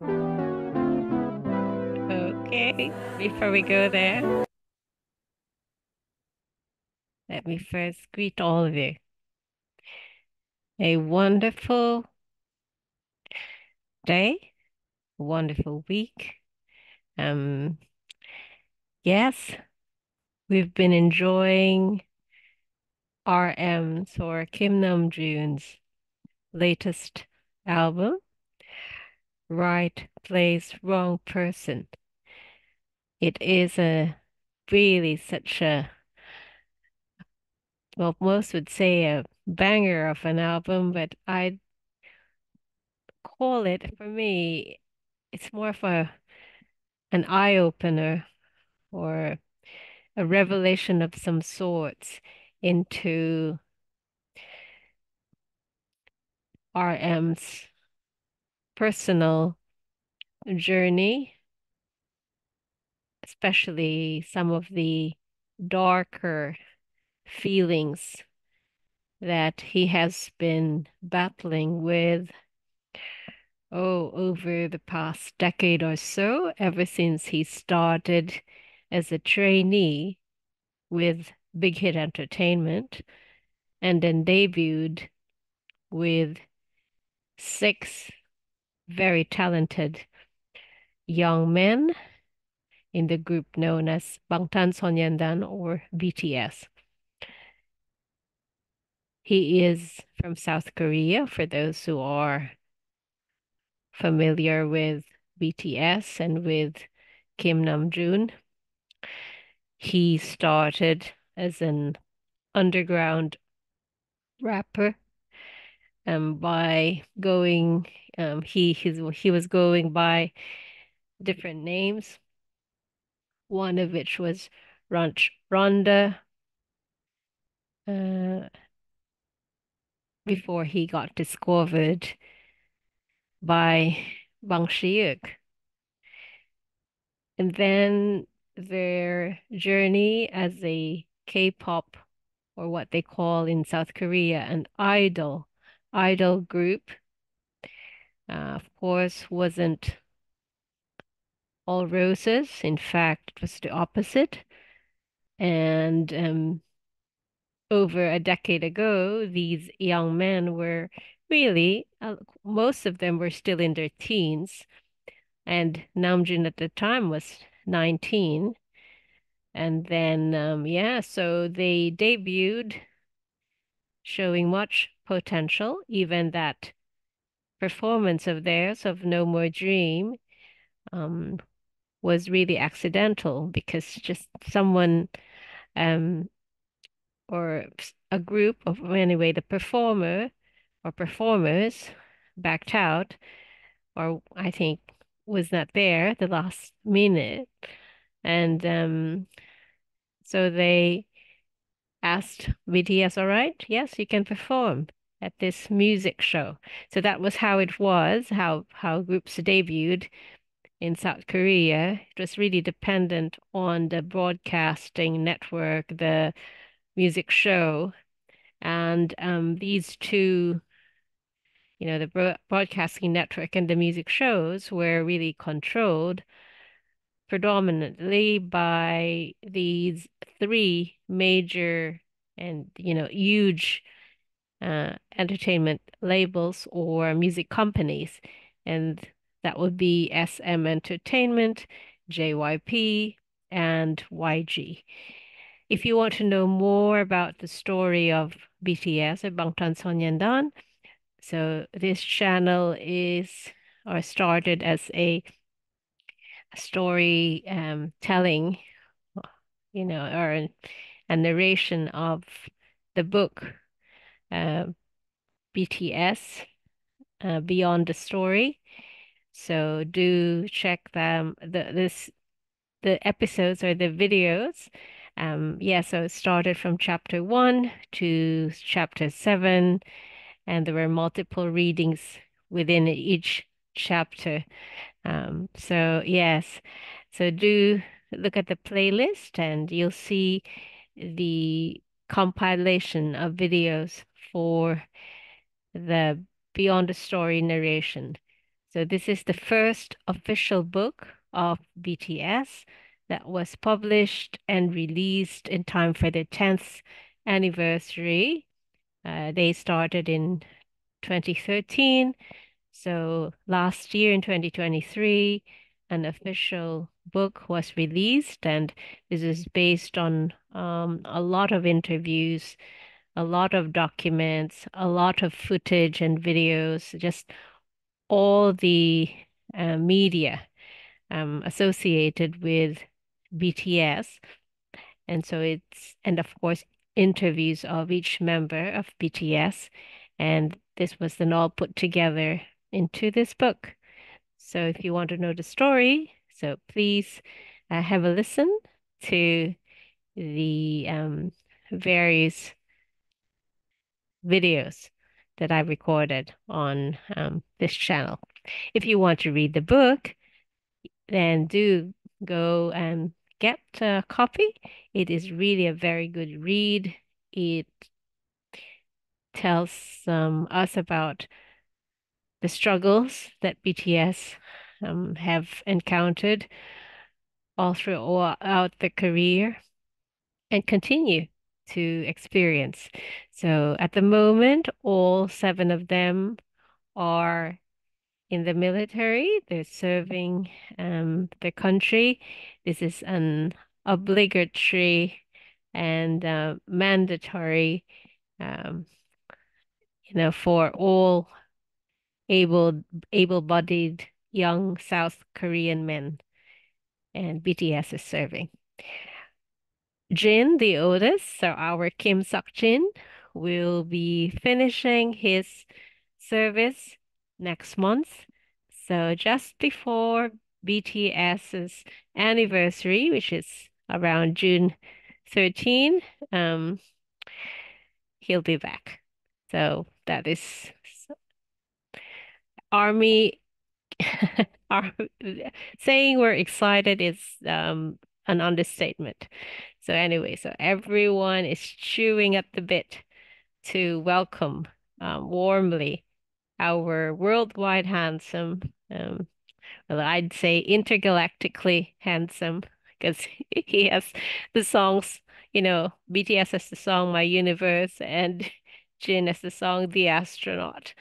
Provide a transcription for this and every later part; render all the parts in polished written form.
Okay, before we go there, let me first greet all of you. A wonderful day, wonderful week. Um, yes, we've been enjoying RM's or Kim Namjoon's latest album, Right Place, Wrong Person. It is a really such a, well, most would say a banger of an album, but I call it, for me, it's more of an eye opener or a revelation of some sorts into RM's personal journey, especially some of the darker feelings that he has been battling with, over the past decade or so, ever since he started as a trainee with Big Hit Entertainment and then debuted with six very talented young men in the group known as Bangtan or BTS. He is from South Korea, for those who are familiar with BTS and with Kim Namjoon. He started as an underground rapper by going he was going by different names, one of which was Ronda, uh, before he got discovered by Bang Shiuk. And then their journey as a K-pop, or what they call in South Korea an idol group, of course, wasn't all roses. In fact, it was the opposite. And over a decade ago, these young men were really, most of them were still in their teens. And Namjoon at the time was 19. And then, yeah, so they debuted showing much potential. Even that performance of theirs of No More Dream um, was really accidental because just someone um, or a group of, anyway, the performer or performers backed out, or I think was not there at the last minute. And so they asked BTS, all right, yes, you can perform at this music show. So that was how it was, how groups debuted in South Korea. It was really dependent on the broadcasting network, the music show, and these two, the broadcasting network and the music shows were really controlled predominantly by these three major and huge entertainment labels or music companies, and that would be SM Entertainment, JYP, and YG. If you want to know more about the story of BTS or Bangtan, so this channel is or started as a story telling, or a narration of the book uh, BTS Beyond the Story. So do check the episodes or the videos. Yeah, so it started from chapter 1 to chapter 7, and there were multiple readings within each chapter. So yes, so do look at the playlist and you'll see the compilation of videos for the Beyond the Story narration. So this is the first official book of BTS that was published and released in time for their 10th anniversary. They started in 2013. So last year in 2023, an official book was released, and this is based on a lot of interviews, a lot of documents, a lot of footage and videos, just all the media associated with BTS. And so and of course, interviews of each member of BTS. And this was then all put together into this book. So if you want to know the story, so please have a listen to the various videos that I recorded on this channel. If you want to read the book, then do go and get a copy. It is really a very good read. It tells us about the struggles that BTS have encountered all throughout the career and continue to experience. So at the moment, all seven of them are in the military. They're serving the country. This is an obligatory and mandatory, um, for all able able-bodied young South Korean men, and BTS is serving. Jin, the oldest, so our Kim Jin, will be finishing his service next month. So just before BTS's anniversary, which is around June 13, he'll be back. So that is Army. Ar- Saying we're excited is an understatement. So anyway, so everyone is chewing at the bit to welcome warmly our worldwide handsome, well, I'd say intergalactically handsome, because he has the songs, BTS has the song My Universe, and Jin has the song The Astronaut,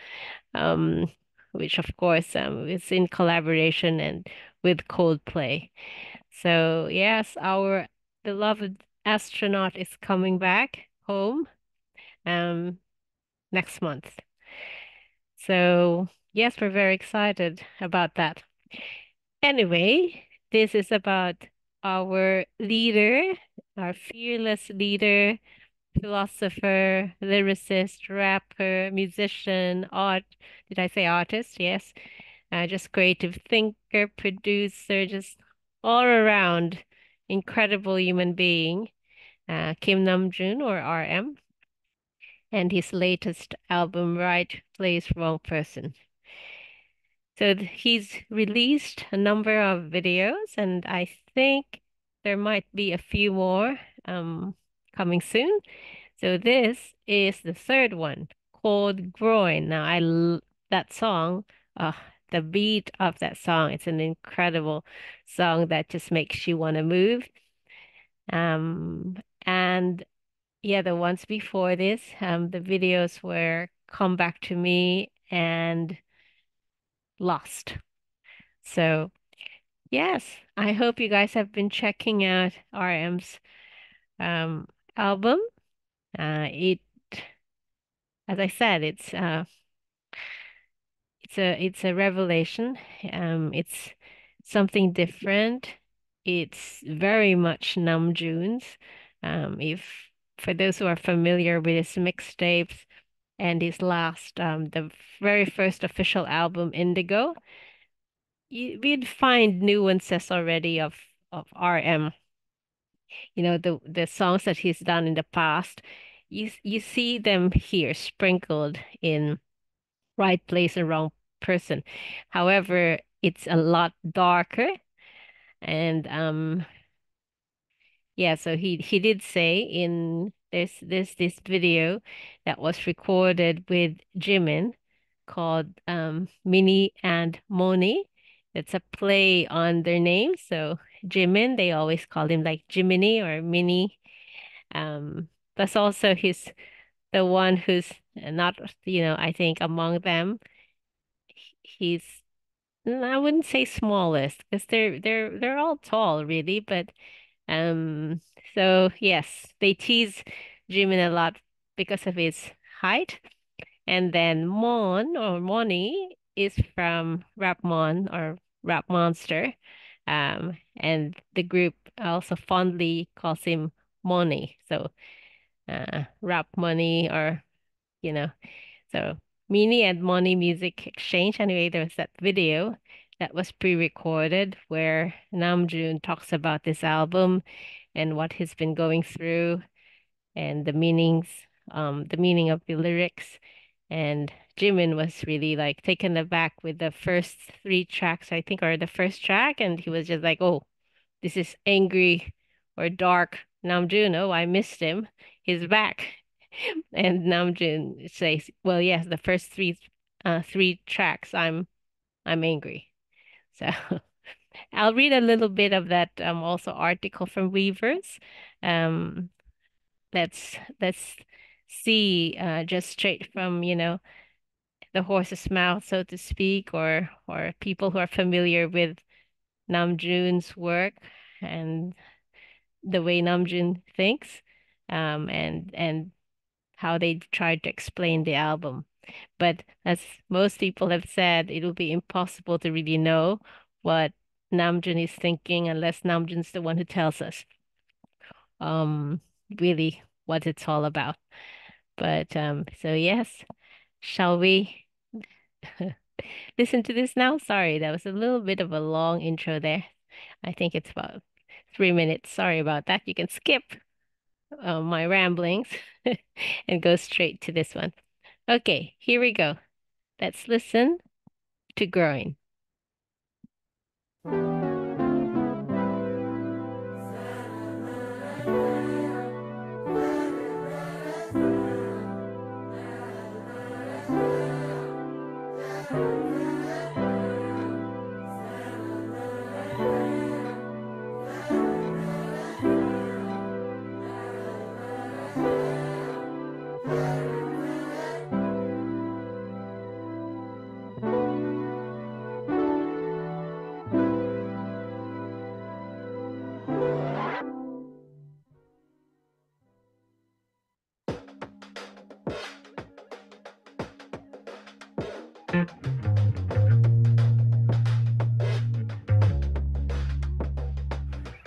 um, which of course is in collaboration and with Coldplay. So yes, our beloved astronaut is coming back home um next month. So yes, we're very excited about that. Anyway, this is about our leader, our fearless leader, philosopher, lyricist, rapper, musician, did I say artist? Yes. Just creative thinker, producer, just all around incredible human being, Kim Namjoon or RM, and his latest album, Right Place, Wrong Person. So he's released a number of videos, and I think there might be a few more coming soon. So this is the third one called Groin. Now that song, uh, the beat of that song, it's an incredible song that just makes you want to move. And yeah, the ones before this, the videos were Come Back to Me and Lost. So yes, I hope you guys have been checking out RM's um, album. It, as I said, it's a revelation. It's something different. It's very much Namjoon's. If for those who are familiar with his mixtapes and his last, the very first official album, Indigo, we'd find nuances already of RM. The songs that he's done in the past. You see them here sprinkled in Right Place and Wrong Person. However, it's a lot darker. And yeah, so he did say in this video that was recorded with Jimin called Minnie and Moni. It's a play on their names. So Jimin, they always call him like Jiminy or Minnie. That's also the one who's not, I think among them, he's I wouldn't say smallest because they're all tall really, but um so yes, they tease Jimin a lot because of his height. And then Mon or Moni is from Rapmon or Rap Monster. And the group also fondly calls him Moni. So Rap Money or you know so Mini and Moni Music Exchange. Anyway, there was that video that was pre-recorded where Namjoon talks about this album and what he's been going through and the meaning of the lyrics. And Jimin was really like taken aback with the first three tracks, I think, or the first track, and he was just like, "Oh, this is angry or dark Namjoon. Oh, I missed him. He's back." And Namjoon says, "Well, yes, the first three tracks, I'm angry." So I'll read a little bit of that also article from Weavers. Um, let's see just straight from, the horse's mouth, so to speak, or people who are familiar with Namjoon's work and the way Namjoon thinks, and how they tried to explain the album. But as most people have said, it will be impossible to really know what Namjoon is thinking unless Namjoon's the one who tells us um really what it's all about. But so yes, shall we listen to this now? Sorry, that was a little bit of a long intro there. I think it's about 3 minutes. Sorry about that. You can skip my ramblings and go straight to this one. Okay, here we go. Let's listen to Groin.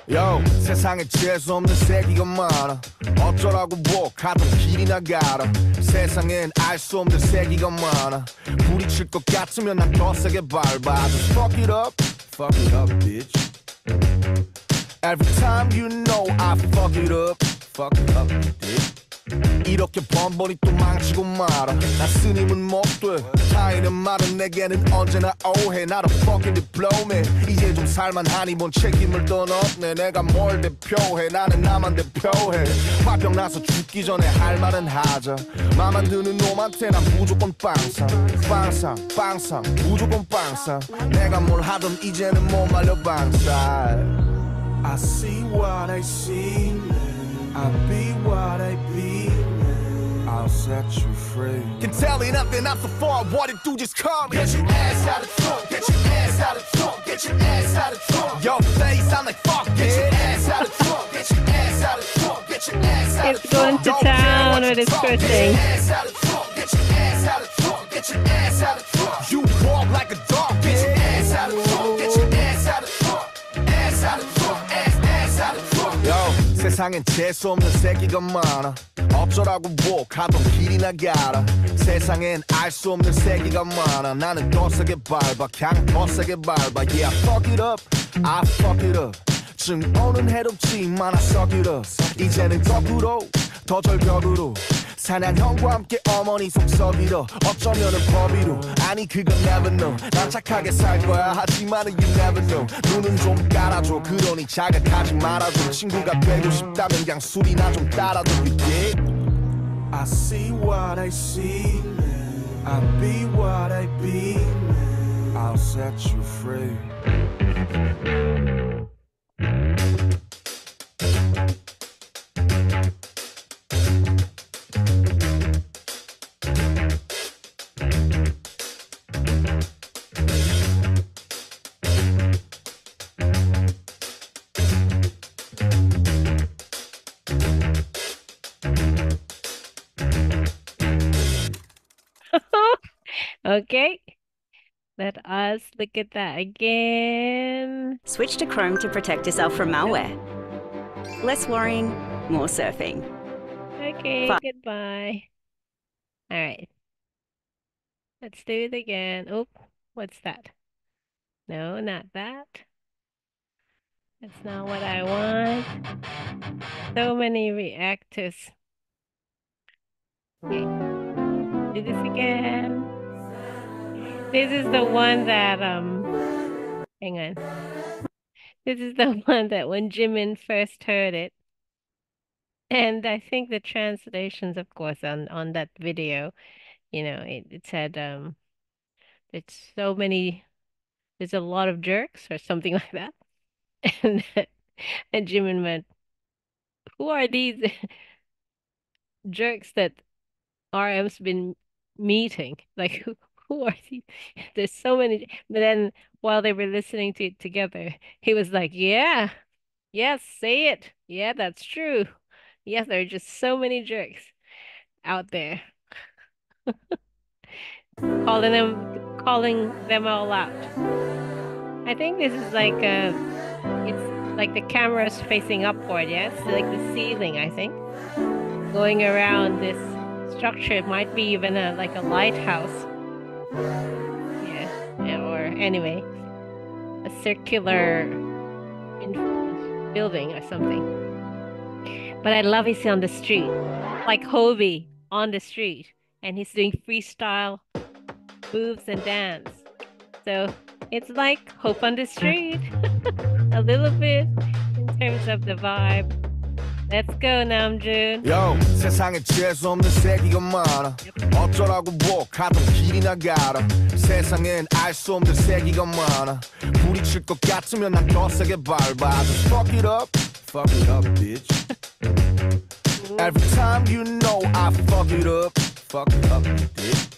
Yo, 세상에 재수 없는 세기가 많아. 어쩌라고 뭐 가던 길이나 가라. 세상엔 알 수 없는 세기가 많아. 부딪힐 것 같으면 난 더 세게 밟아. Just fuck it up, bitch. Every time you know I fuck it up, bitch. 이렇게 번번이 또 망치고 말아. 나 스님은 못돼 타인은 말은 내게는 언제나 오해. Not a fucking diplomat. 이제 좀 살만하니 뭔 책임을 떠넘네. 내가 뭘 대표해. 나는 나만 대표해. 화병 나서 죽기 전에 할 말은 하자. 맘만 드는 놈한테 난 무조건 빵상 무조건 빵상. 내가 뭘 하든 이제는 못 말려 방살. I see what I see, I be what I be, I'll set you free. Can tell you nothing, I'm so far, what it do, just call me. Get your ass out of trunk, get your ass out of trunk, get your ass out of trunk. Your face, I'm like fuck it. Get your ass out of trunk, get your ass out of trunk, get your ass out of trunk. It's going to town with his cursing. Get your ass out of trunk, get your ass out of trunk, get your ass out of trunk. You walk like a dog, get your ass out of trunk, get your ass out of trunk, ass out of trunk, ass out of trunk. Yo, 세상엔 재수 없는 새끼가 많아. 어쩌라고 뭐 가던 길이나 가라. 세상엔 알 수 없는 새끼가 많아. 나는 더 세게 밟아, 그냥 더 세게 밟아. Yeah, I fuck it up, I fuck it up. 증오는 해롭지만 I suck it up. 이제는 거꾸로 더 절벽으로 사냥형과 함께 어머니 속썩이러 어쩌면은 법이로. 아니 그건 never know. 난 착하게 살 거야 하지만은 you never know. 눈은 좀 깔아줘 그러니 자극하지 말아줘. 친구가 되고 싶다면 그냥 술이나 좀 따라줘. You dig? I see what I see, I'll be what I be. I'll set you free. Okay, let us look at that again. Switch to Chrome to protect yourself from malware. Less worrying, more surfing. Okay, goodbye. All right, let's do it again. Oh, what's that? No, not that. That's not what I want. So many reactors. Okay, do this again. This is the one that, hang on. This is the one that when Jimin first heard it, and I think the translations, of course, on that video, it said, it's so many, there's a lot of jerks or something like that. And and Jimin went, who are these jerks that RM's been meeting? Like, who are these? There's so many. But then while they were listening to it together, he was like, yeah, yes, say it. Yeah, that's true. Yes, there are just so many jerks out there calling them all out. I think this is like it's like the camera's facing upward, yes? Like the ceiling, I think. Going around this structure, it might be even like a lighthouse. Yeah, or anyway, a circular building or something. But I love he's on the street, like Hobie on the street, and he's doing freestyle moves and dance. So it's like Hope on the Street, a little bit in terms of the vibe. Let's go, Namjoon. Yo, 세상에 재수 없는 세기가 많아. 어쩌라고 뭐 가던 길이나 가라. 세상엔 알 수 없는 세기가 많아. 부딪힐 것 같으면 난 더 세게 밟아. Just fuck it up, bitch. Every time you know I fuck it up, bitch.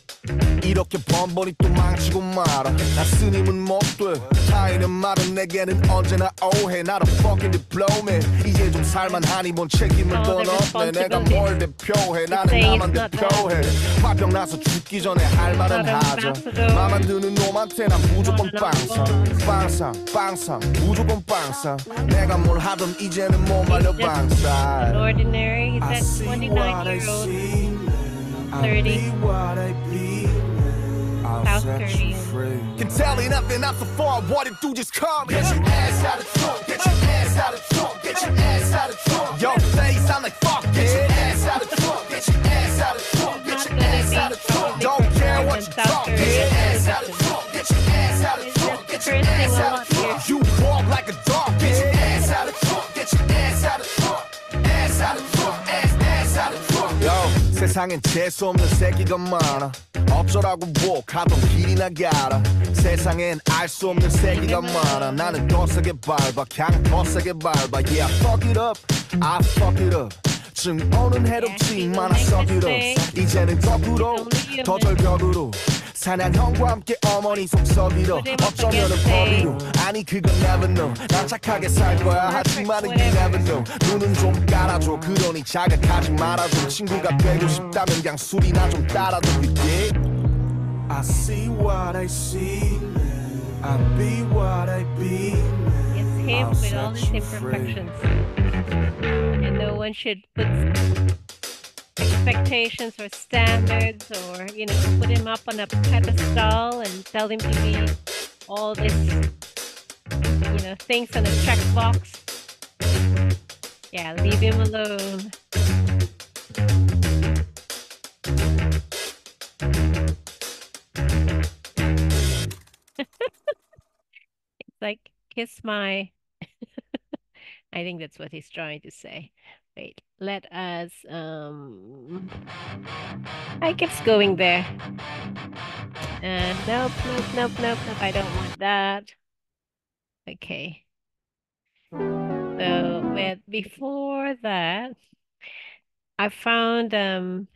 이렇게 번번이 또 망치고 말아. 나 스님은 못돼 타인의 말은 내게는 언제나 오해. 나도 fucking diploma. 이제 좀 살만하니 뭔 책임을 더 넣네. 내가 뭘 대표해. 나는 나만 대표해. 화병 나서 죽기 전에 할 말은 하자. 맘만 드는 놈한테 난 무조건 빵상 무조건 빵상. 내가 뭘 하든 이제는 못 말려 방살. Ordinary, he's a 29-year-old, 30. South Korean. Can tell you nothing, not so far. What it do, just come. Get your ass out of trunk. Get your ass out of trunk. Get your ass out of trunk. Your face, I'm like fuck. Get your ass out of trunk. Get your ass out of trunk. Get your ass out of trunk. Don't care what you talk. Get your ass out of trunk. Get your ass out of trunk. Get your ass out of trunk. You walk like a dog. Get your ass out of trunk. Get your ass out of trunk. Ass out of trunk. Ass out of trunk. Yo, 세상엔 재수 없는 새끼가 많아. 어쩌라고 뭐 가던 길이나 가라. 세상엔 알 수 없는 세기가 많아. 나는 더 세게 밟아 그냥 더 세게 밟아. Yeah, fuck it up, I fuck it up. 증 오는 해롭지만 I suck it up. 이제는 거꾸로 더 절벽으로 사냥형과 함께 어머니 속썩이러 어쩌면은 범위로. 아니 그건 never know. 난 착하게 살 거야 하지만은 you never know. 눈은 좀 깔아줘. 그러니 자극하지 말아줘. 친구가 되고 싶다면 그냥 술이나 좀 따라줘. Yeah. I see what I see. I be what I be. It's him with all his imperfections. And no one should put expectations or standards or, put him up on a pedestal and tell him to be all this, things on a checkbox. Yeah, leave him alone. It's like, kiss my... I think that's what he's trying to say. Wait, let us, I keeps going there. Nope, nope, nope, nope, nope. I don't want that. Okay. So, but before that, I found a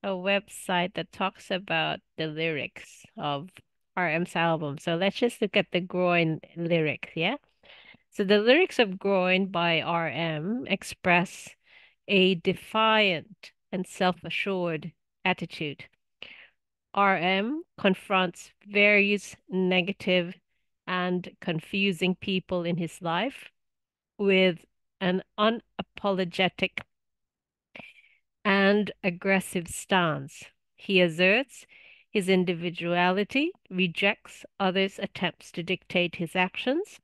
website that talks about the lyrics of RM's album. So let's just look at the Groin lyrics, yeah? So the lyrics of Groin by RM express a defiant and self-assured attitude. RM confronts various negative and confusing people in his life with an unapologetic and aggressive stance. He asserts his individuality, rejects others' attempts to dictate his actions,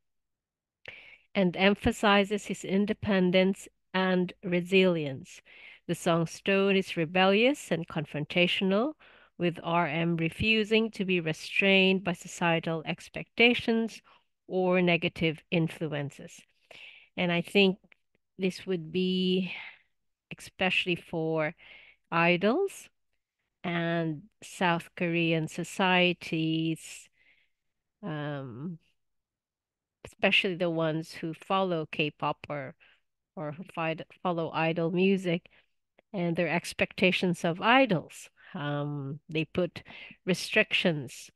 and emphasizes his independence and resilience. The song's tone is rebellious and confrontational, with RM refusing to be restrained by societal expectations or negative influences. And I think this would be especially for idols and South Korean societies, um, especially the ones who follow K-pop or who follow idol music and their expectations of idols. They put restrictions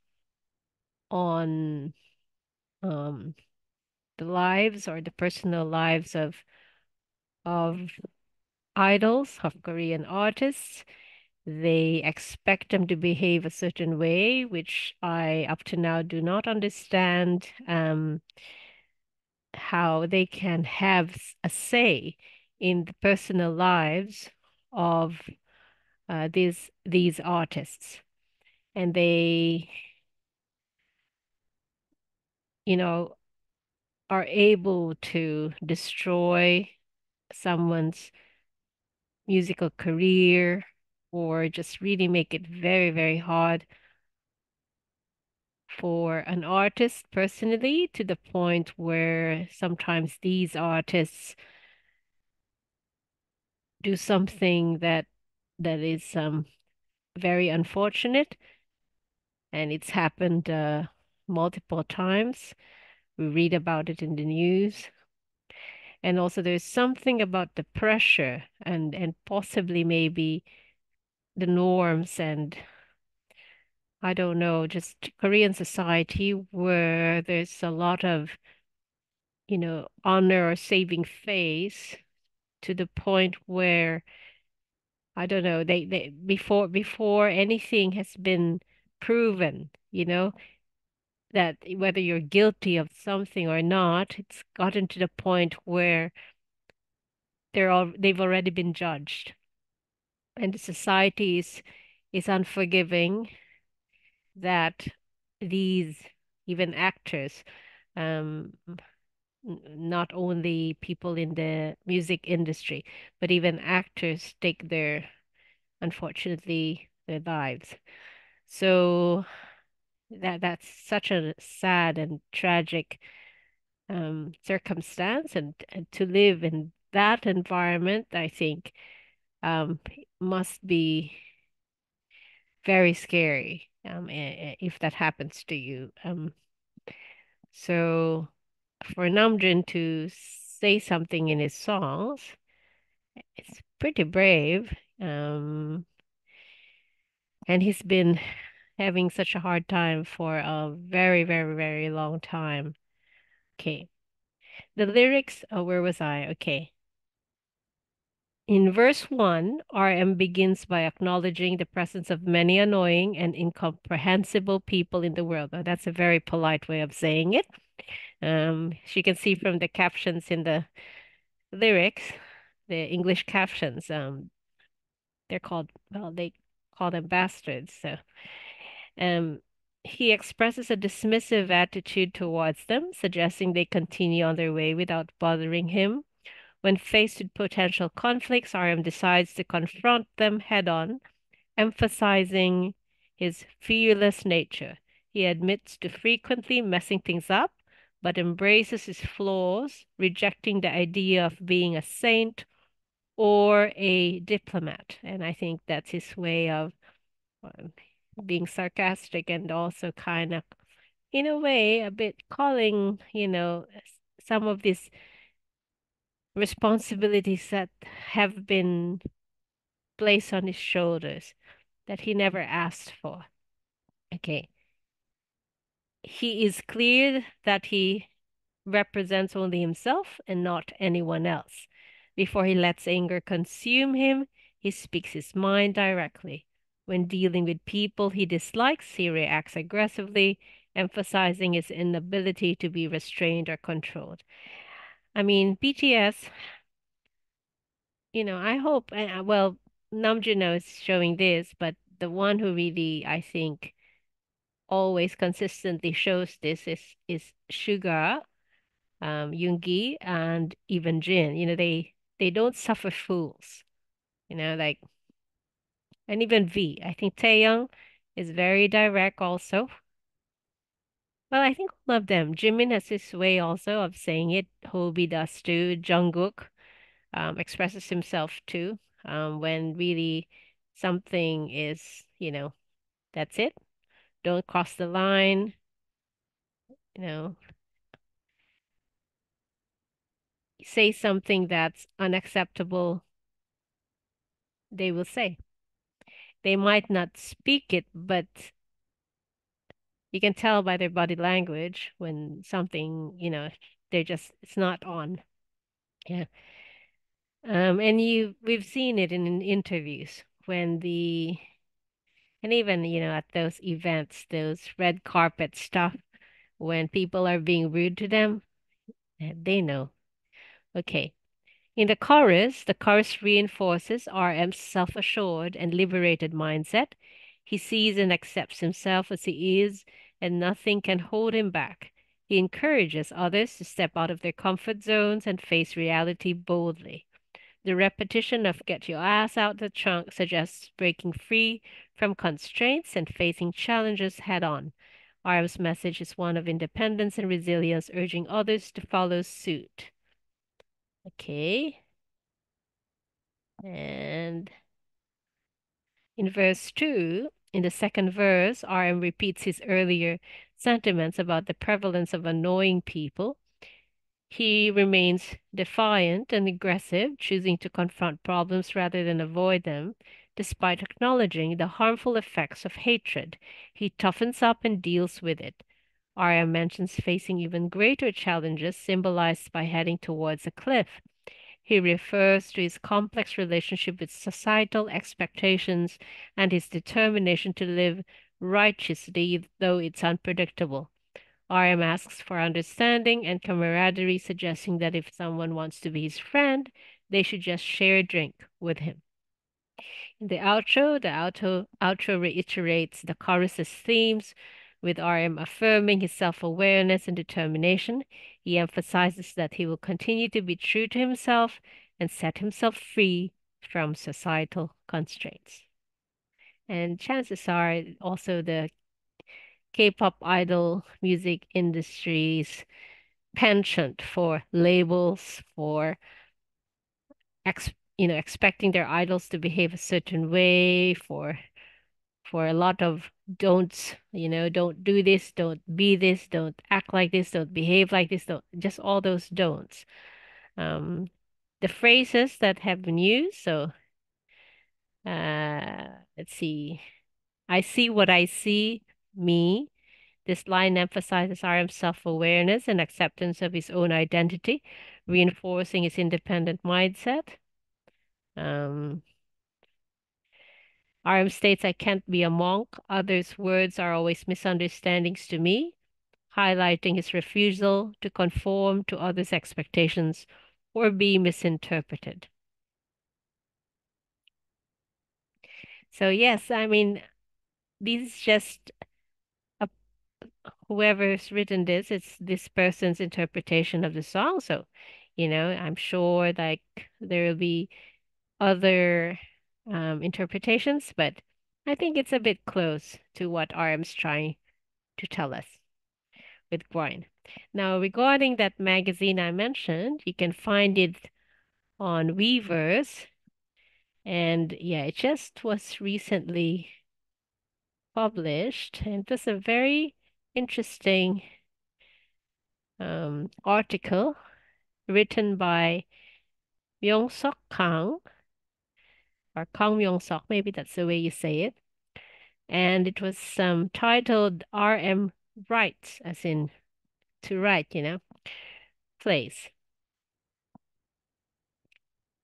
on um, the lives or the personal lives of idols, of Korean artists. They expect them to behave a certain way, which I up to now do not understand how they can have a say in the personal lives of these artists. And they, you know, are able to destroy someone's musical career or just really make it very, very hard for an artist personally, to the point where sometimes these artists do something that is very unfortunate, and it's happened multiple times. We read about it in the news. And also there's something about the pressure and possibly maybe the norms and I don't know, just Korean society where there's a lot of, honor or saving face, to the point where I don't know, they before anything has been proven, that whether you're guilty of something or not, it's gotten to the point where they've already been judged. And the society is unforgiving that these even actors, um, not only people in the music industry, but even actors take unfortunately, their lives. So that's such a sad and tragic circumstance, and to live in that environment, I think, must be very scary if that happens to you. So for Namjoon to say something in his songs, it's pretty brave. And he's been having such a hard time for a very, very, very long time. Okay. The lyrics, oh, where was I? Okay. In verse 1, RM begins by acknowledging the presence of many annoying and incomprehensible people in the world. Now, that's a very polite way of saying it. As you can see from the captions in the lyrics, the English captions, they're called, well, they call them bastards. So, um, he expresses a dismissive attitude towards them, suggesting they continue on their way without bothering him. When faced with potential conflicts, RM decides to confront them head on, emphasizing his fearless nature. He admits to frequently messing things up, but embraces his flaws, rejecting the idea of being a saint or a diplomat. And I think that's his way of being sarcastic and also kind of, in a way, a bit calling, some of these responsibilities that have been placed on his shoulders that he never asked for. Okay. He is clear that he represents only himself and not anyone else. Before he lets anger consume him, he speaks his mind directly. When dealing with people he dislikes, he reacts aggressively, emphasizing his inability to be restrained or controlled. I mean, BTS, I hope, well, Namjoon is showing this, but the one who really, I think, always consistently shows this is Suga, Yoongi, and even Jin. They don't suffer fools. Like, and even V. I think Taeyong is very direct also. Well, I think all of them. Jimin has his way also of saying it. Hobi does too. Jungkook expresses himself too. When really something is, that's it. Don't cross the line. You know, say something that's unacceptable, they will say. They might not speak it, but you can tell by their body language when something, it's not on. Yeah. And we've seen it in interviews when and even, at those events, those red carpet stuff, when people are being rude to them, they know. Okay. In the chorus reinforces RM's self-assured and liberated mindset. He sees and accepts himself as he is, and nothing can hold him back. He encourages others to step out of their comfort zones and face reality boldly. The repetition of get your ass out the trunk suggests breaking free from constraints and facing challenges head on. RM's message is one of independence and resilience, urging others to follow suit. Okay. And in verse 2, in the second verse, RM repeats his earlier sentiments about the prevalence of annoying people. He remains defiant and aggressive, choosing to confront problems rather than avoid them. Despite acknowledging the harmful effects of hatred, he toughens up and deals with it. RM mentions facing even greater challenges, symbolized by heading towards a cliff. He refers to his complex relationship with societal expectations and his determination to live righteously, though it's unpredictable. RM asks for understanding and camaraderie, suggesting that if someone wants to be his friend, they should just share a drink with him. In the outro reiterates the chorus's themes, with RM affirming his self-awareness and determination. He emphasizes that he will continue to be true to himself and set himself free from societal constraints. And chances are also the K-pop idol music industry's penchant for labels, for expecting their idols to behave a certain way, for a lot of don'ts, don't do this, don't be this, don't act like this, don't behave like this, don't just all those don'ts. Um, the phrases that have been used, so let's see. I see what I see, me. This line emphasizes RM's self-awareness and acceptance of his own identity, reinforcing his independent mindset. Um, RM states, I can't be a monk. Others' words are always misunderstandings to me, highlighting his refusal to conform to others' expectations or be misinterpreted. So, yes, I mean, this is just a, whoever's written this, it's this person's interpretation of the song. So, I'm sure like there will be other interpretations, but I think it's a bit close to what RM's trying to tell us with Groin. Now, regarding that magazine I mentioned, you can find it on Weavers, and yeah, it just was recently published, and it was a very interesting article written by Myung-sok Kang, or Kang Myung-sok, maybe that's the way you say it. And it was titled RM Writes, as in to write, plays.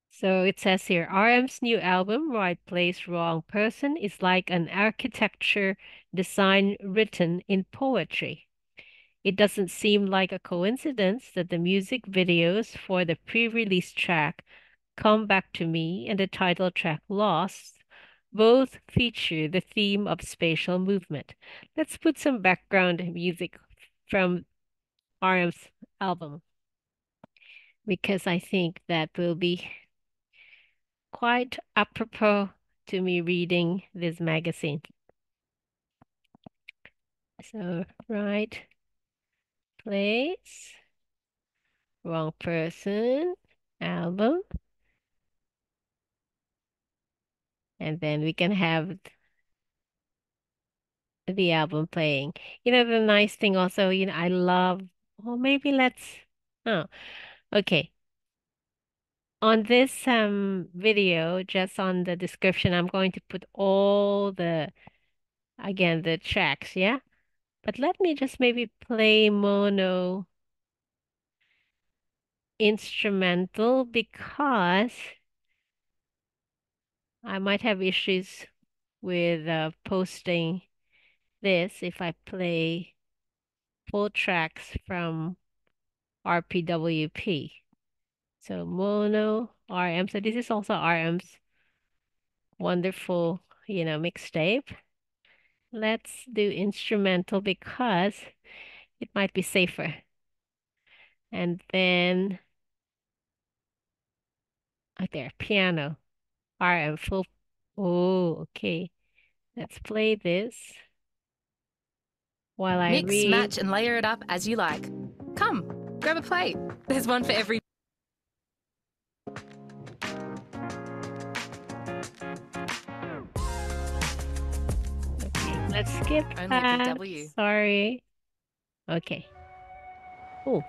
So it says here, RM's new album, Right Place, Wrong Person, is like an architecture design written in poetry. It doesn't seem like a coincidence that the music videos for the pre-release track Come Back to Me and the title track Lost both feature the theme of spatial movement. Let's put some background music from RM's album because I think that will be quite apropos to me reading this magazine. So, right place, wrong person, album, and then we can have the album playing. The nice thing also, I love, well, maybe oh, okay. On this video, just on the description, I'm going to put all again, the tracks, yeah? But let me just maybe play mono instrumental because I might have issues with posting this if I play full tracks from RPWP. So mono RM. So this is also RM's wonderful, mixtape. Let's do instrumental because it might be safer. And then there, piano, RM full. Oh, okay. Let's play this while I Mix, read. match, and layer it up as you like. Come, grab a plate. There's one for every. Okay, let's skip Only that. at BW. Sorry. Okay. Oh,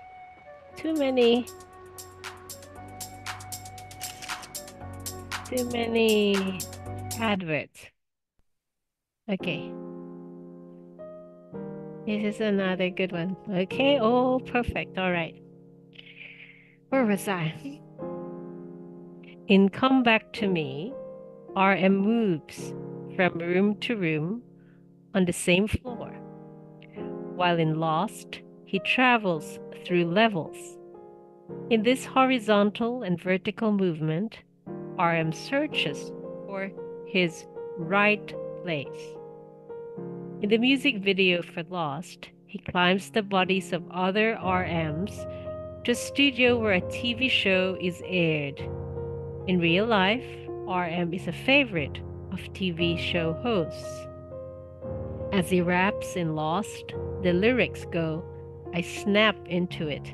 too many adverts. Okay. This is another good one. Okay. Oh, perfect. All right. Where was I? In Come Back to Me, RM moves from room to room on the same floor, while in Lost, he travels through levels. In this horizontal and vertical movement, RM searches for his right place. In the music video for Lost, he climbs the bodies of other RMs to a studio where a TV show is aired. In real life, RM is a favorite of TV show hosts. As he raps in Lost, the lyrics go, I snap into it.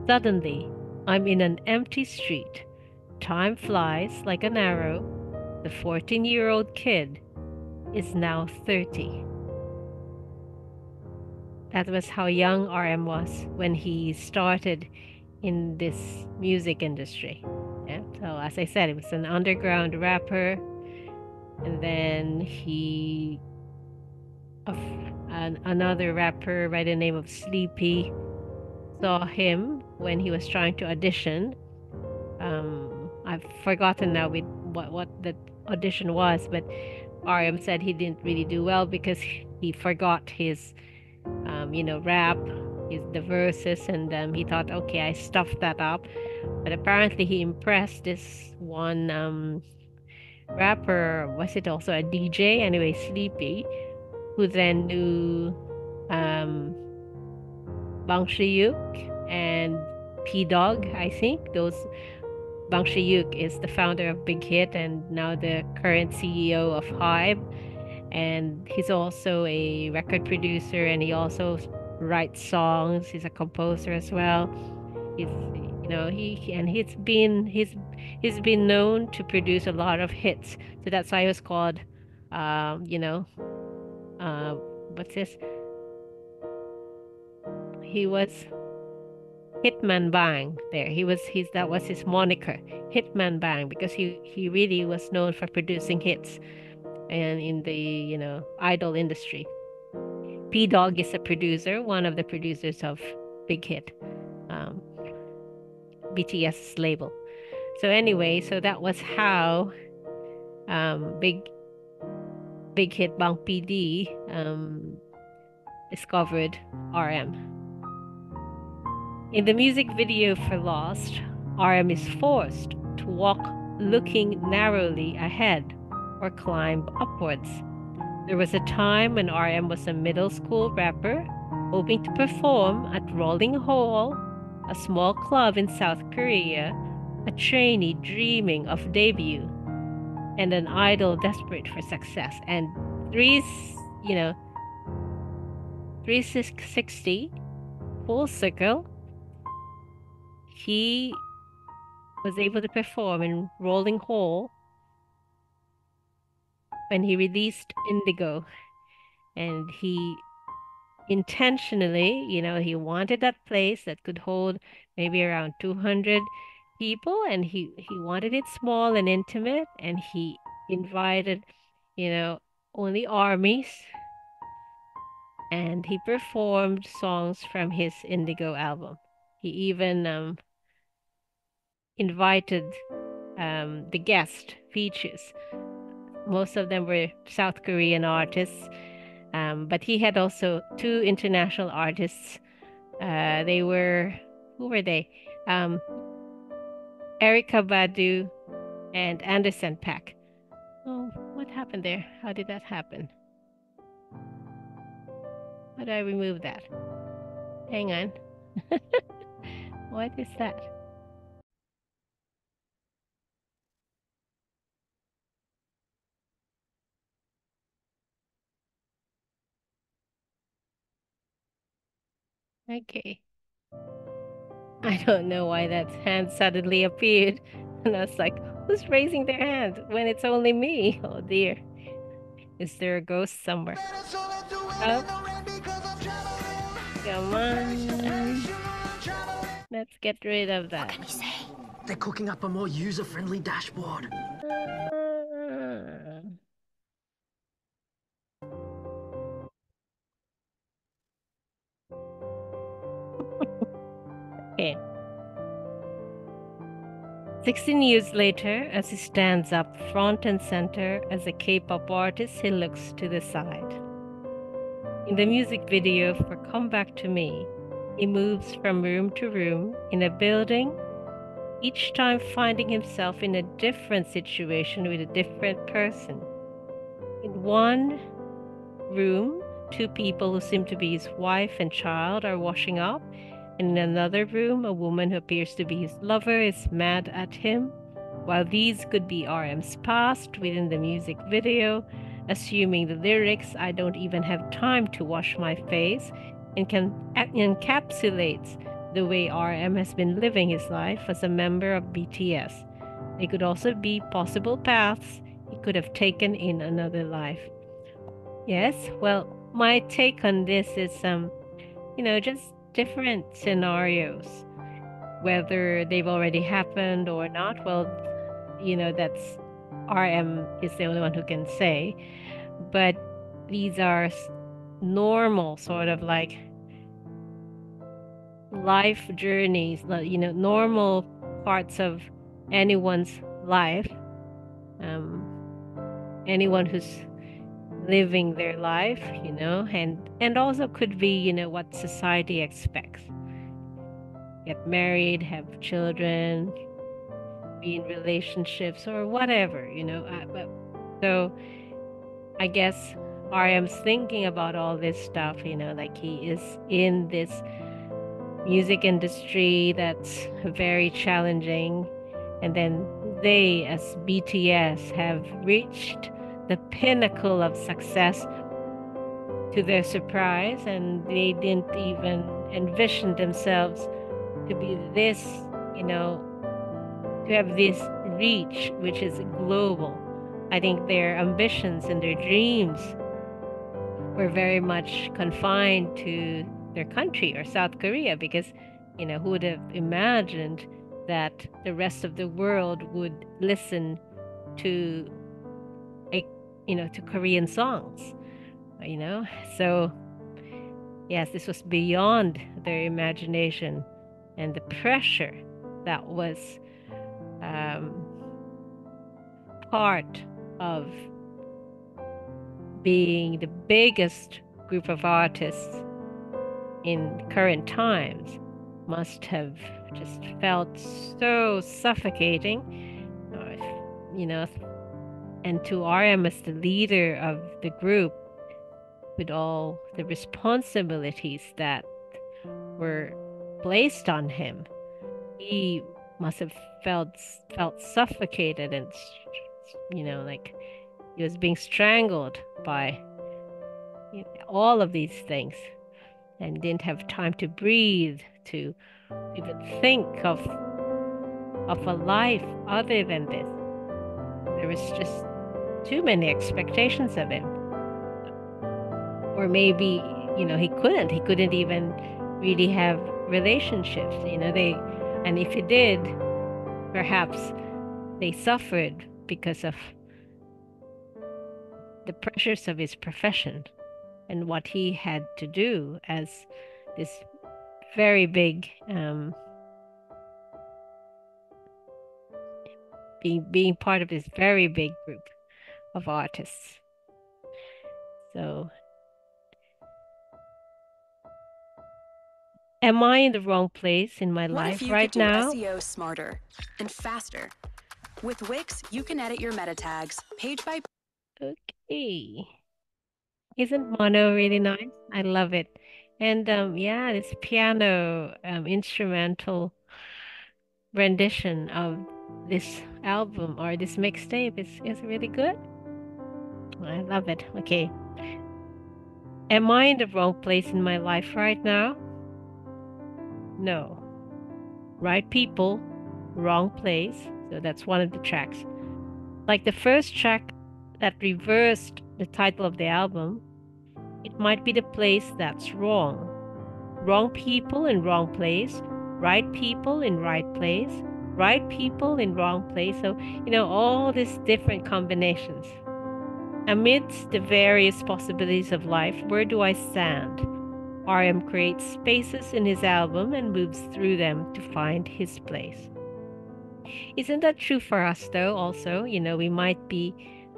Suddenly, I'm in an empty street. Time flies like an arrow. The 14-year-old kid is now 30. That was how young RM was when he started in this music industry. Yeah. So as I said, it was an underground rapper, and then another rapper by the name of Sleepy saw him when he was trying to audition. I've forgotten now with what the audition was, but RM said he didn't really do well because he forgot his rap, the verses, and he thought, okay, I stuffed that up. But apparently he impressed this one rapper, was it also a DJ? Anyway, Sleepy, who then knew Bang Shiyuk and P-Dog, I think. Bang Shiyuk is the founder of Big Hit and now the current CEO of Hybe. And he's also a record producer, and he also writes songs. He's a composer as well. He's he's been known to produce a lot of hits. So that's why he was called what's this? He was Hitman Bang. There, that was his moniker, Hitman Bang, because he really was known for producing hits, and in the idol industry. P Dog is a producer, one of the producers of Big Hit, um, BTS label. So anyway, so that was how Big Hit Bang PD discovered RM. In the music video for Lost, RM is forced to walk looking narrowly ahead or climb upwards. There was a time when RM was a middle school rapper hoping to perform at Rolling Hall, a small club in South Korea, a trainee dreaming of debut, and an idol desperate for success. And 360 full circle, he was able to perform in Rolling Hall when he released Indigo. And he intentionally, he wanted that place that could hold maybe around 200 people, and he wanted it small and intimate, and he invited, only armies, and he performed songs from his Indigo album. He even invited the guest features. Most of them were South Korean artists, but he had also two international artists. Who were they? Erica Badu and Anderson Paak. Oh, what happened there? How did that happen? How do I remove that? Hang on. What is that? Okay. I don't know why that hand suddenly appeared. And I was like, who's raising their hand when it's only me? Oh dear. Is there a ghost somewhere? Oh, come on. Let's get rid of that. What can you say? They're cooking up a more user-friendly dashboard. Okay. 16 years later, as he stands up front and center as a K-pop artist, he looks to the side. In the music video for Come Back to Me, he moves from room to room in a building, each time finding himself in a different situation with a different person. In one room, two people who seem to be his wife and child are washing up. In another room, a woman who appears to be his lover is mad at him. While these could be RM's past within the music video, assuming the lyrics, I don't even have time to wash my face, encapsulates the way RM has been living his life as a member of BTS. They could also be possible paths he could have taken in another life. Yes, well, my take on this is, just different scenarios, whether they've already happened or not. Well, that's RM is the only one who can say, but these are normal sort of like life journeys, normal parts of anyone's life, anyone who's living their life, and also could be, what society expects. Get married, have children, be in relationships or whatever, so I guess RM's thinking about all this stuff, like he is in this music industry that's very challenging, and then they, as BTS, have reached the pinnacle of success to their surprise, and they didn't even envision themselves to be this, to have this reach, which is global. I think their ambitions and their dreams were very much confined to their country or South Korea because, who would have imagined that the rest of the world would listen to to Korean songs, So yes, this was beyond their imagination, and the pressure that was part of being the biggest group of artists in current times must have just felt so suffocating, and to RM as the leader of the group, with all the responsibilities that were placed on him, he must have felt suffocated and like he was being strangled by all of these things, and didn't have time to breathe, to even think of a life other than this. There was just too many expectations of him. Or maybe, he couldn't even really have relationships, and if he did, perhaps they suffered because of the pressures of his profession and what he had to do as this very big, being part of this very big group of artists. So, am I in the wrong place in my life right now? What if you could do SEO smarter and faster? With Wix, you can edit your meta tags page by Okay. Isn't mono really nice? I love it. And yeah, this piano instrumental rendition of this album or this mixtape is really good. I love it. Okay. Am I in the wrong place in my life right now? No. Right people, wrong place. So that's one of the tracks. Like the first track that reversed the title of the album, it might be the place that's wrong. Wrong people in wrong place, right people in right place, right people in wrong place. So, all these different combinations. Amidst the various possibilities of life, where do I stand? RM creates spaces in his album and moves through them to find his place. Isn't that true for us, though, also? We might be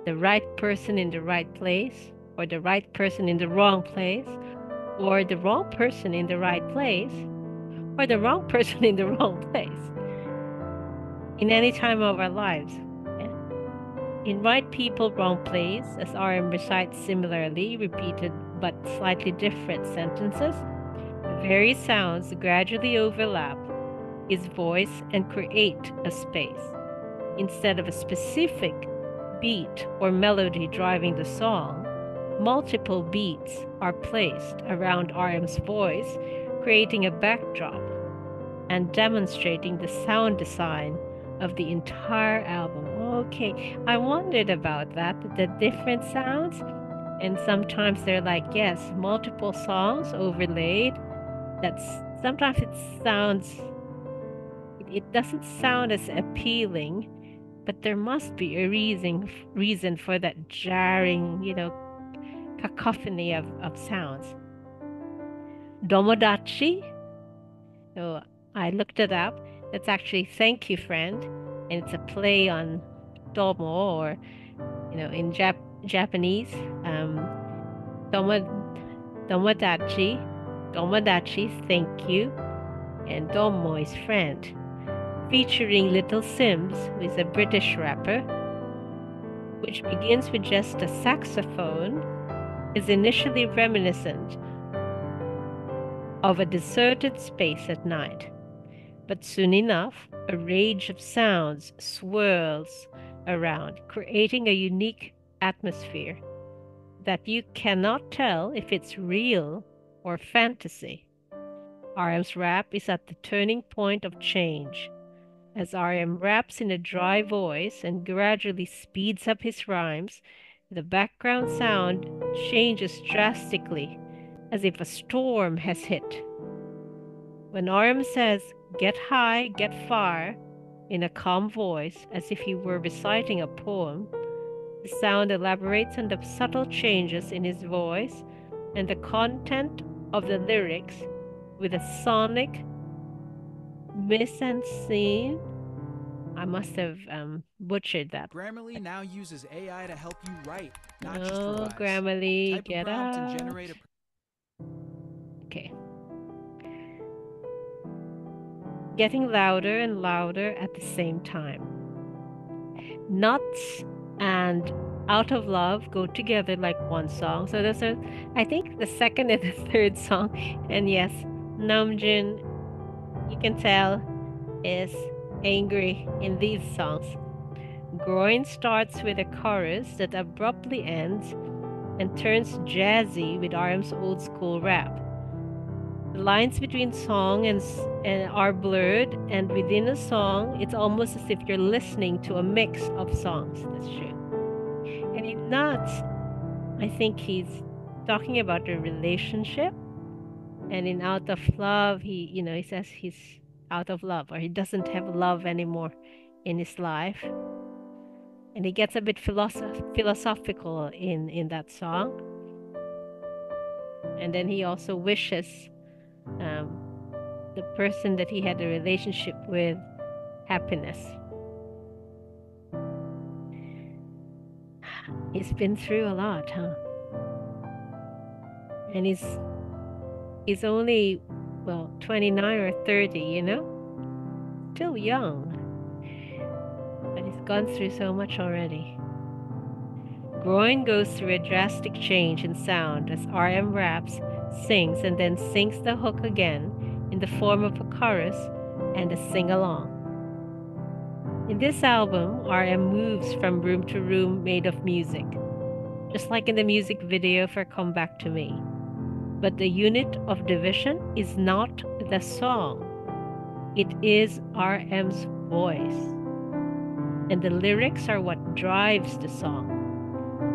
the right person in the right place, or the right person in the wrong place, or the wrong person in the right place, or the wrong person in the wrong place in any time of our lives. In right people, wrong place, as RM recites similarly, repeated but slightly different sentences, the very sounds gradually overlap his voice and create a space. Instead of a specific beat or melody driving the song, multiple beats are placed around RM's voice, creating a backdrop and demonstrating the sound design of the entire album. Okay, I wondered about that, the different sounds, and sometimes they're like, yes, multiple songs overlaid. That's sometimes it doesn't sound as appealing, but there must be a reason for that jarring, cacophony of sounds. Domodachi. So I looked it up. It's actually thank you, friend, and it's a play on domo, or in Japanese, domodachi, thank you, and domo is friend, featuring Little Sims, who is a British rapper, which begins with just a saxophone, is initially reminiscent of a deserted space at night. But soon enough, a rage of sounds swirls around, creating a unique atmosphere that you cannot tell if it's real or fantasy. RM's rap is at the turning point of change. As RM raps in a dry voice and gradually speeds up his rhymes, The background sound changes drastically, as if a storm has hit. When RM says, "Get high, get far," in a calm voice, as if he were reciting a poem, the sound elaborates on the subtle changes in his voice and the content of the lyrics with a sonic mise en scene. I must have butchered that. Grammarly now uses AI to help you write, not just Oh, revise. Grammarly, Type a get prompt out. and generate a Okay. Getting louder and louder at the same time. Nuts and Out of Love go together like one song. So those are, I think, the second and the third song. And yes, Namjoon, you can tell, is angry in these songs. Groin starts with a chorus that abruptly ends and turns jazzy with RM's old school rap. The lines between song and are blurred, and within a song, it's almost as if you're listening to a mix of songs. That's true. And in Nuts, I think he's talking about a relationship, and in Out of Love, he says he's out of love, or he doesn't have love anymore in his life, and he gets a bit philosophical in that song. And then he also wishes the person that he had a relationship with happiness. He's been through a lot, huh? And he's only, well, 29 or 30, Still young. But he's gone through so much already. Groin goes through a drastic change in sound as RM raps, sings, and then sings the hook again in the form of a chorus and a sing-along. In this album, RM moves from room to room made of music, just like in the music video for Come Back to Me. But the unit of division is not the song. It is RM's voice. And the lyrics are what drives the song.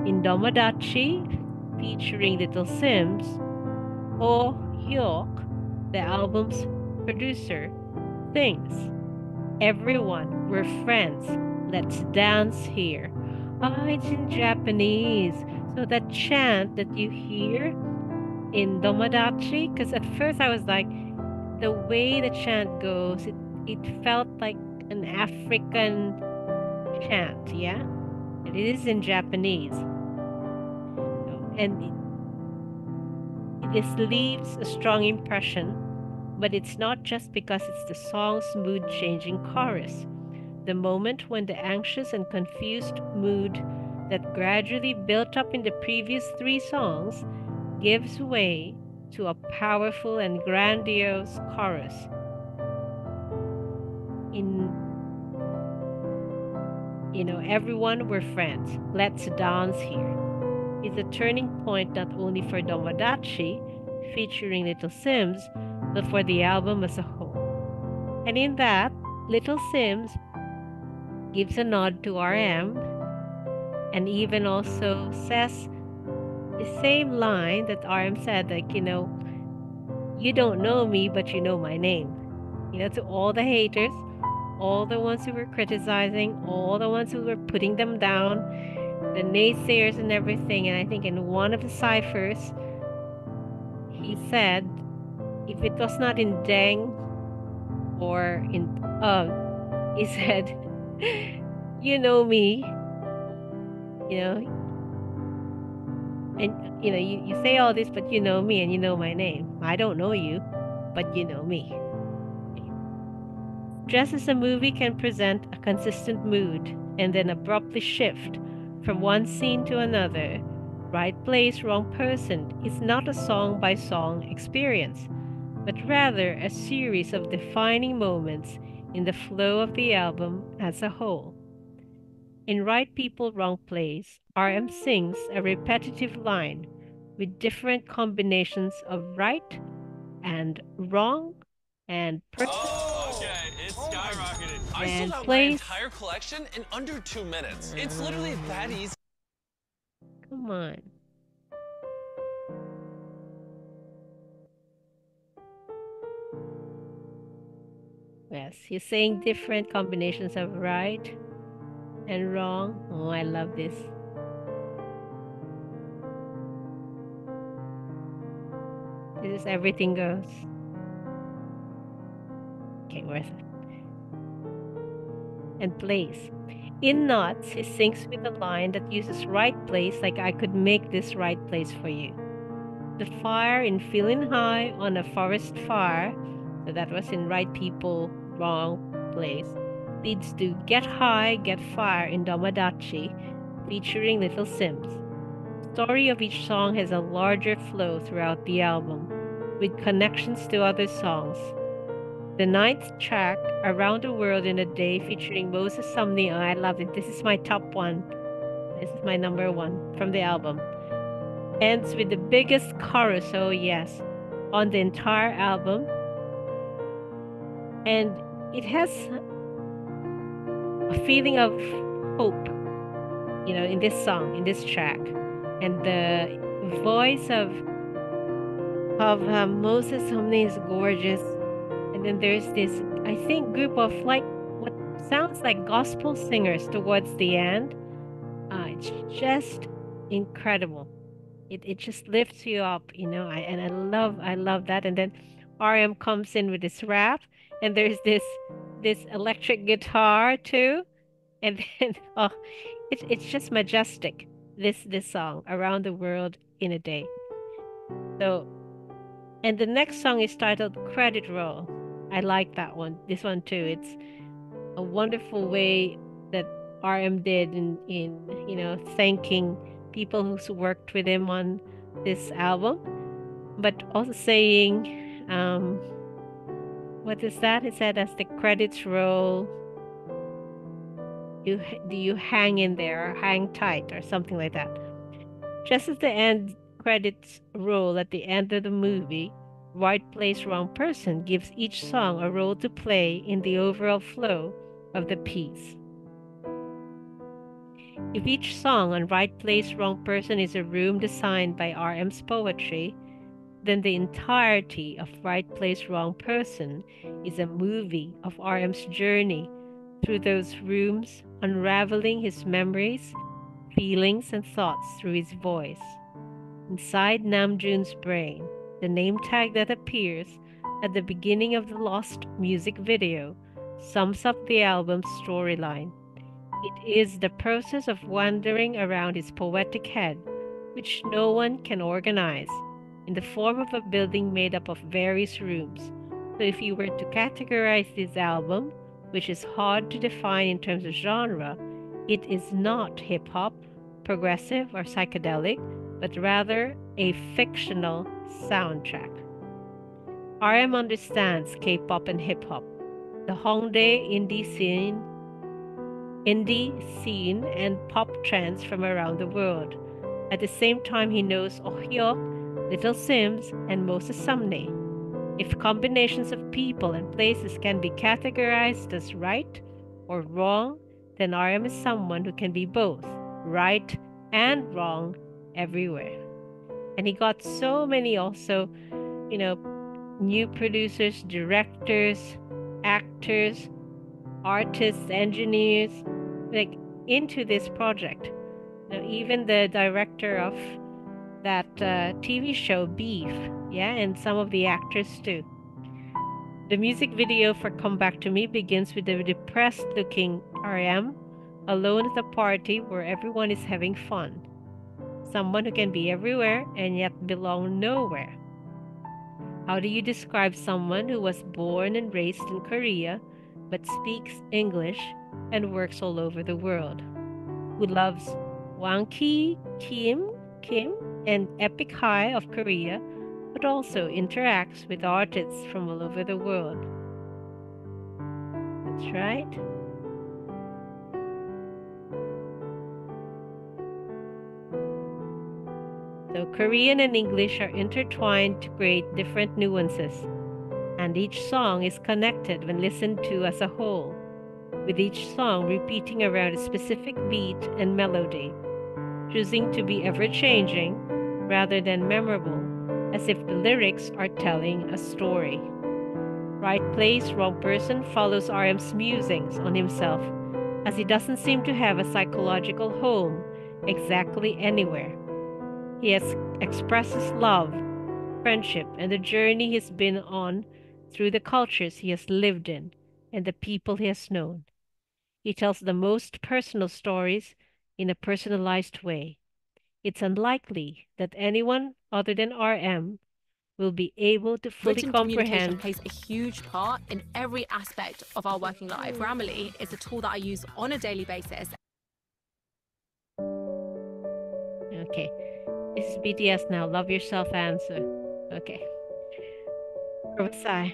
In Domadachi, featuring Little Sims, Oh Hyuk, the album's producer, sings, "Everyone, we're friends, let's dance here." Ah, it's in Japanese. So that chant that you hear in Domadachi, because at first I was like, the way the chant goes, it felt like an African chant, yeah? And it is in Japanese. And it leaves a strong impression, but it's not just because it's the song's mood-changing chorus. The moment when the anxious and confused mood that gradually built up in the previous three songs gives way to a powerful and grandiose chorus. Everyone, we're friends. Let's dance here. Is a turning point not only for Domadachi, featuring Little Sims, but for the album as a whole. And in that, Little Sims gives a nod to RM and even also says the same line that RM said, like, you don't know me, but you know my name. To all the haters, all the ones who were criticizing, all the ones who were putting them down, the naysayers and everything. And I think in one of the ciphers, he said, if it was not in Deng or in he said, you know me, and you say all this, but you know me and you know my name. I don't know you, but you know me. Just as a movie can present a consistent mood and then abruptly shift from one scene to another, Right Place, Wrong Person is not a song-by-song experience, but rather a series of defining moments in the flow of the album as a whole. In Right People, Wrong Place, RM sings a repetitive line with different combinations of right and wrong and person Okay, it's skyrocketed. I and sold out my place. entire collection in under 2 minutes. It's literally that easy. Come on. Yes, he's saying different combinations of right and wrong. Oh, I love this. This is Everything Goes. Okay, worth it. And place. In Knots, he sings with a line that uses right place, like I could make this right place for you. The fire in Feeling High on a Forest Fire, so that was in Right People, Wrong Place, leads to Get High, Get Fire in Domadachi, featuring Little Sims. The story of each song has a larger flow throughout the album, with connections to other songs. The ninth track, Around the World in a Day, featuring Moses Sumney. Oh, I love it. This is my top one. This is my number one from the album. Ends with the biggest chorus, oh yes, on the entire album. And it has a feeling of hope, in this song, in this track. And the voice of Moses Sumney is gorgeous. And then there's this, I think, group of like what sounds like gospel singers towards the end. It's just incredible. It just lifts you up, and I love that. And then RM comes in with this rap, and there's this electric guitar too, and then oh, it's just majestic. This song, Around the World in a Day. So, and the next song is titled Credit Roll. I like that one. This one too. It's a wonderful way that RM did in thanking people who's worked with him on this album, but also saying, what is that? It said, as the credits roll, you hang in there, or hang tight, or something like that. Just as the end credits roll at the end of the movie, Right Place, Wrong Person gives each song a role to play in the overall flow of the piece. If each song on Right Place, Wrong Person is a room designed by RM's poetry, then the entirety of Right Place, Wrong Person is a movie of RM's journey through those rooms, unraveling his memories, feelings, and thoughts through his voice. Inside Namjoon's brain, the name tag that appears at the beginning of the Lost music video sums up the album's storyline. It is the process of wandering around his poetic head, which no one can organize, in the form of a building made up of various rooms. So if you were to categorize this album, which is hard to define in terms of genre, it is not hip-hop, progressive, or psychedelic, but rather a fictional soundtrack. RM understands K-pop and hip-hop, the Hongdae indie scene and pop trends from around the world. At the same time, he knows Ohyuk, Little Sims, and Moses Sumney. If combinations of people and places can be categorized as right or wrong, then RM is someone who can be both right and wrong everywhere. And he got so many also, new producers, directors, actors, artists, engineers, like into this project. Even the director of that TV show Beef, and some of the actors too. The music video for Come Back to Me begins with the depressed looking RM alone at a party where everyone is having fun. Someone who can be everywhere and yet belong nowhere. How do you describe someone who was born and raised in Korea but speaks English and works all over the world? Who loves Wanki, Kim, and Epic High of Korea, but also interacts with artists from all over the world? That's right. So Korean and English are intertwined to create different nuances, and each song is connected when listened to as a whole, with each song repeating around a specific beat and melody. choosing to be ever-changing rather than memorable, as if the lyrics are telling a story. Right place, wrong person follows RM's musings on himself, as he doesn't seem to have a psychological home exactly anywhere. Expresses love, friendship, and the journey he's been on through the cultures he has lived in and the people he has known. He tells the most personal stories in a personalized way. It's unlikely that anyone other than RM will be able to fully Written communication comprehend. plays a huge part in every aspect of our working life. Grammarly is a tool that I use on a daily basis. Okay, this is BTS now. Love yourself answer. Okay. Versailles.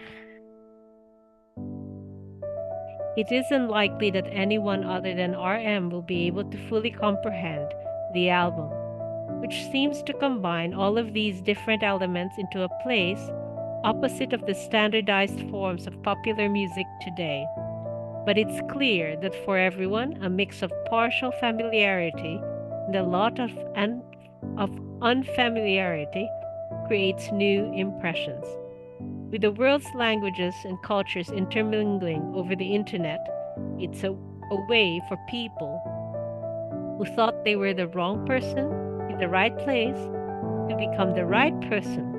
It is unlikely that anyone other than RM will be able to fully comprehend the album, which seems to combine all of these different elements into a place opposite of the standardized forms of popular music today. But it's clear that for everyone, a mix of partial familiarity and a lot of unfamiliarity creates new impressions. With the world's languages and cultures intermingling over the internet, it's a way for people who thought they were the wrong person in the right place to become the right person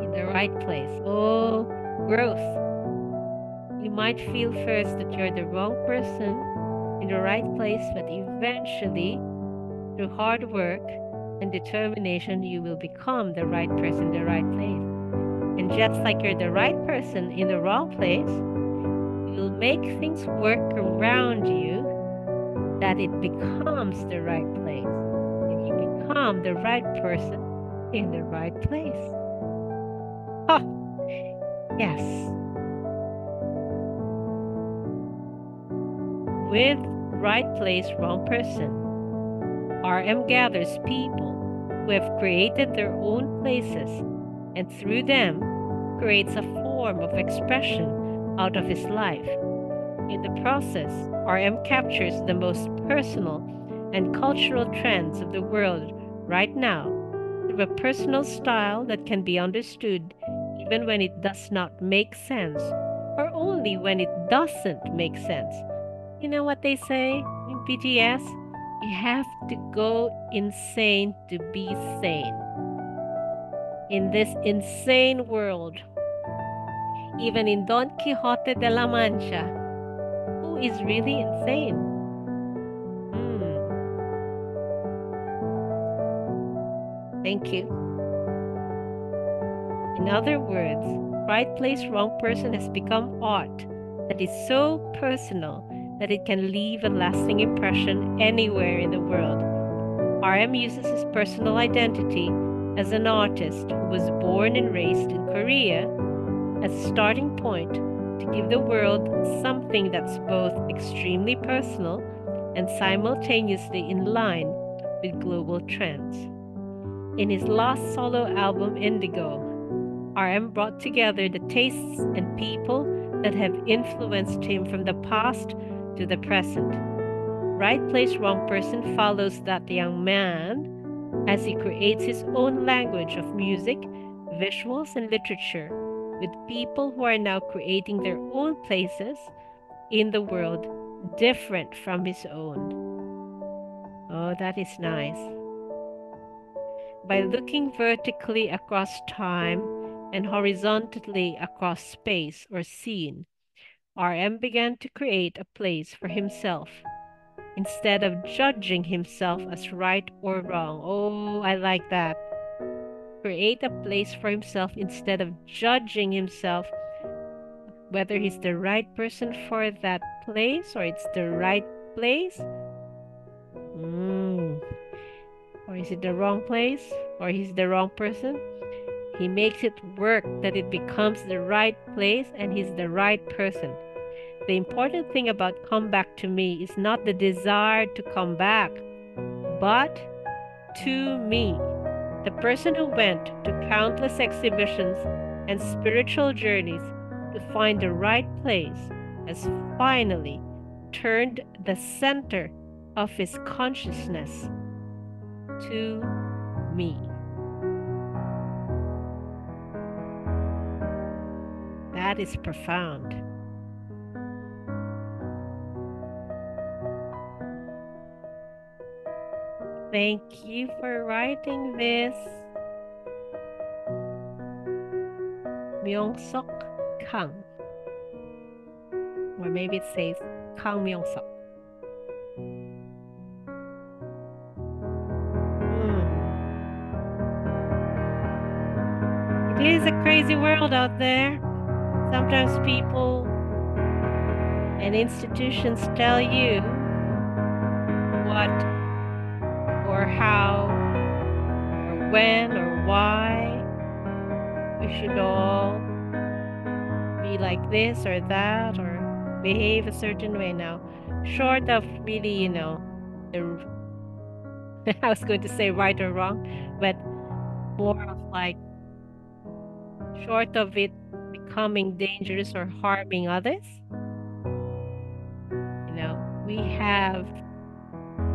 in the right place. Oh, growth. You might feel first that you're the wrong person in the right place, but eventually, through hard work and determination, you will become the right person in the right place. And just like you're the right person in the wrong place, you'll make things work around you that it becomes the right place. And you become the right person in the right place. Oh, yes. With right place, wrong person, RM gathers people who have created their own places and through them creates a form of expression out of his life. In the process, RM captures the most personal and cultural trends of the world right now through a personal style that can be understood even when it does not make sense or only when it doesn't make sense. You know what they say in BTS? You have to go insane to be sane. In this insane world, even in Don Quixote de la Mancha, who is really insane? Thank you. In other words, right place, wrong person has become art that is so personal that it can leave a lasting impression anywhere in the world. RM uses his personal identity as an artist who was born and raised in Korea as a starting point to give the world something that's both extremely personal and simultaneously in line with global trends. In his last solo album, Indigo, RM brought together the tastes and people that have influenced him from the past to the present. Right place, wrong person follows that young man as he creates his own language of music, visuals, and literature with people who are now creating their own places in the world different from his own. Oh, that is nice. By looking vertically across time and horizontally across space or scene, RM began to create a place for himself instead of judging himself as right or wrong. Oh, I like that. Create a place for himself instead of judging himself whether he's the right person for that place or it's the right place. Or is it the wrong place? Or he's the wrong person? He makes it work that it becomes the right place and he's the right person. The important thing about come back to me is not the desire to come back, but to me, the person who went to countless exhibitions and spiritual journeys to find the right place has finally turned the center of his consciousness to me. That is profound. Thank you for writing this. Myung-sok Kang. Or maybe it says Kang Myung-sok. It is a crazy world out there. Sometimes people and institutions tell you what or how or when or why we should all be like this or that or behave a certain way. Now, short of really, I was going to say right or wrong, but more of like short of it becoming dangerous or harming others, we have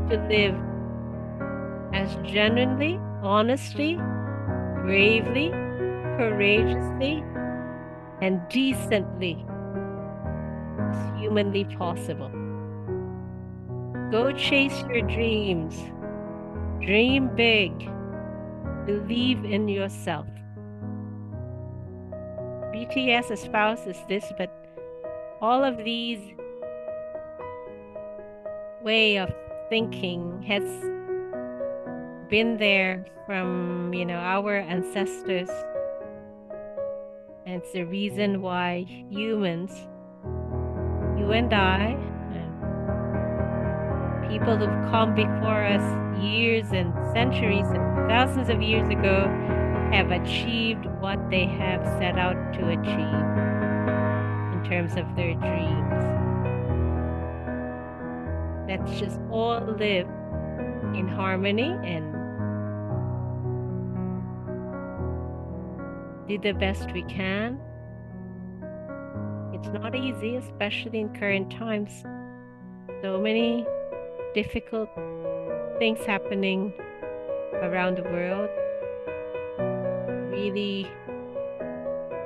to live as genuinely, honestly, bravely, courageously, and decently as humanly possible. Go chase your dreams. Dream big. Believe in yourself. BTS espouses this, but all of these way of thinking has been there from, our ancestors. And it's the reason why humans, you and I, and people who've come before us years and centuries and thousands of years ago have achieved what they have set out to achieve in terms of their dreams. Let's just all live in harmony and do the best we can. It's not easy, especially in current times. So many difficult things happening around the world. Really,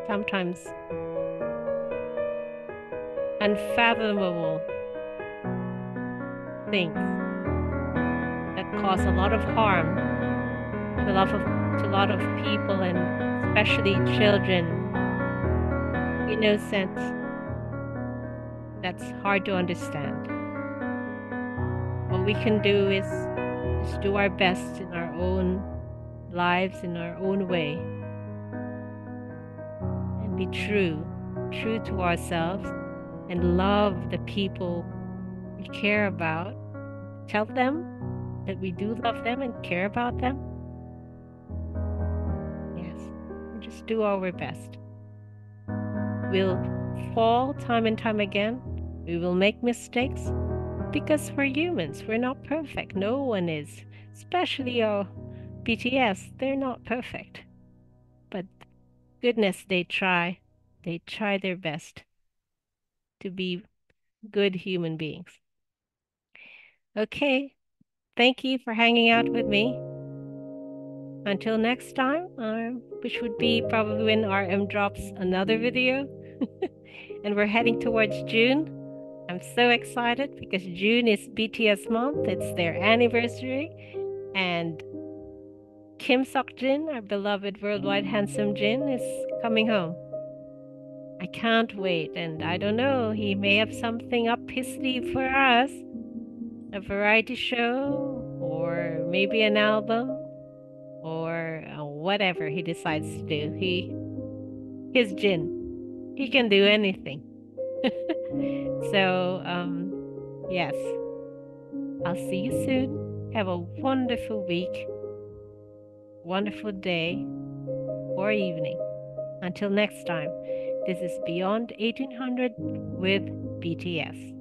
sometimes unfathomable things that cause a lot of harm to a lot of people, and especially children. Innocent. That's hard to understand. What we can do is just do our best in our own lives, in our own way, and be true to ourselves, and love the people we care about. Tell them that we do love them and care about them. Yes, and just do our best. We'll fall time and time again. We will make mistakes because we're humans. We're not perfect. No one is, especially our BTS. They're not perfect, but goodness, they try. They try their best to be good human beings. Okay, thank you for hanging out with me. Until next time, which would be probably when RM drops another video. And we're heading towards June. I'm so excited because June is BTS month. It's their anniversary. And Kim Seokjin, our beloved worldwide handsome Jin, is coming home. I can't wait. And I don't know, he may have something up his sleeve for us. A variety show, or maybe an album, or whatever he decides to do. He's Jin. He can do anything. So, yes. I'll see you soon. Have a wonderful week, wonderful day, or evening. Until next time, this is Beyond 1800 with BTS.